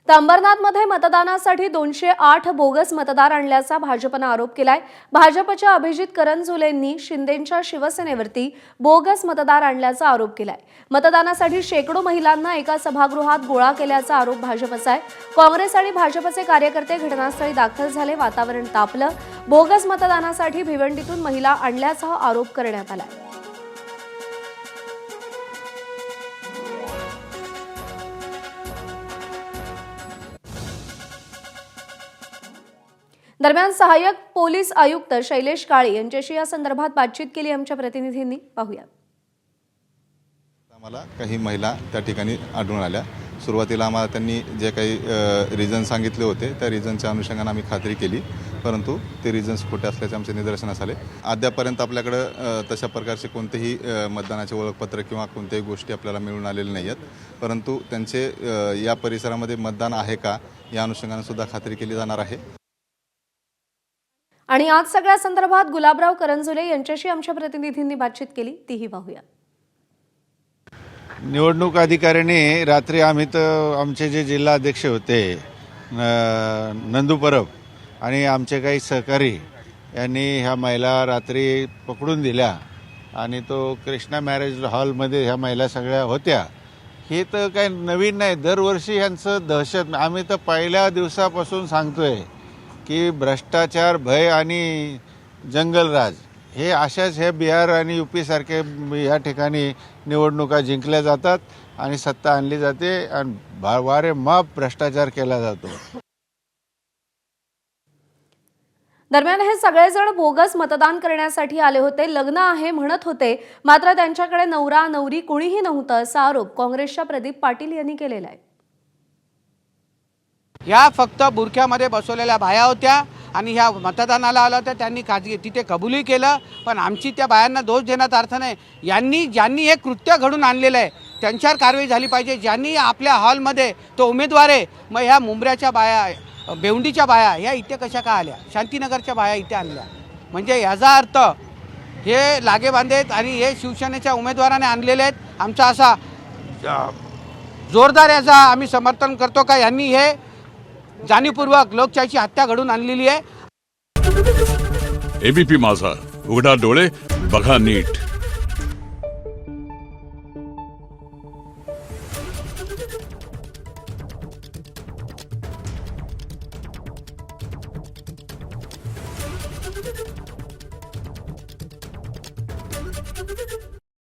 तर अंबरनाथमध्ये मतदानासाठी 208 बोगस मतदार आणल्याचा भाजपनं आरोप केलाय। भाजपच्या अभिजित करंजुलेंनी शिंदेंच्या शिवसेनेवरती बोगस मतदार आणल्याचा आरोप केलाय। मतदानासाठी शेकडो महिलांना एका सभागृहात गोळा केल्याचा आरोप भाजपचा आहे। काँग्रेस आणि भाजपचे कार्यकर्ते घटनास्थळी दाखल झाले, वातावरण तापलं। बोगस मतदानासाठी भिवंडीतून महिला आणल्याचा आरोप करण्यात आलाय। दरम्यान सहाय्यक पोलीस आयुक्त शैलेश काळे यांच्याशी या संदर्भात बातचीत केली आमच्या प्रतिनिधींनी, पाहूया। आम्हाला काही महिला त्या ठिकाणी आढळून आल्या। सुरुवातीला आम्हाला त्यांनी जे काही रिझन सांगितले होते त्या रिझनच्या अनुषंगाने आम्ही खात्री केली, परंतु ते रिझन्स खोटे असल्याचे आमच्या निदर्शनास आले। अद्यापर्यंत आपल्याकडे तशा प्रकारचे कोणतेही मतदानाचे ओळखपत्र किंवा कोणत्याही गोष्टी आपल्याला मिळून आलेल्या नाहीत, परंतु त्यांचे या परिसरामध्ये मतदान आहे का या अनुषंगाने सुद्धा खात्री केली जाणार आहे। आणि आज सगळ्या संदर्भात गुलाबराव करंजुले यांच्याशी आमच्या प्रतिनिधींनी बातचीत केली, तीही पाहूया। निवडणूक अधिकाऱ्यांनी रात्री आम्ही तर आमचे जे जिल्हा अध्यक्ष होते नंदू परब आणि आमचे काही सहकारी यांनी ह्या महिला रात्री पकडून दिल्या आणि तो कृष्णा मॅरेज हॉलमध्ये ह्या महिला सगळ्या होत्या। हे तर काही नवीन नाही, दरवर्षी यांचं दहशत। आम्ही तर पहिल्या दिवसापासून सांगतोय की भ्रष्टाचार, भय आणि जंगलराज हे अशाच हे बिहार आणि यूपी सारखे या ठिकाणी निवडणुका जिंकल्या जातात आणि सत्ता आणली जाते आणि वारेमाप भ्रष्टाचार केला जातो। दरम्यान हे सगळेजण बोगस मतदान करण्यासाठी आले होते, लग्न आहे म्हणत होते, मात्र त्यांच्याकडे नवरा नवरी कुणीही नव्हतं असा आरोप काँग्रेसच्या प्रदीप पाटील यांनी केलेला आहे। ह्या फक्त बुरख्यामध्ये बसवलेल्या बाया होत्या आणि ह्या मतदानाला आल्या होत्या, त्यांनी खाजगी तिथे कबूलही केलं, पण आमची त्या बायांना दोष देण्यात अर्थ नाही। ज्यांनी हे कृत्य घडून आणलेलं आहे त्यांच्यावर कारवाई झाली पाहिजे। ज्यांनी आपल्या हॉलमध्ये तो उमेदवार आहे, मग ह्या मुंब्र्याच्या बाया, बेवंडीच्या बाया ह्या इथे कशा का आल्या, शांतीनगरच्या बाया इथे आणल्या, म्हणजे याचा अर्थ हे लागेबांधेत आणि हे शिवसेनेच्या उमेदवाराने आणलेले आहेत। आमचा असा जोरदार याचा आम्ही समर्थन करतो का यांनी हे जाणीवपूर्वक लोकशाहीची हत्या घडून आणलेली आहे। एबीपी माझा, उघडा डोळे बघा नीट।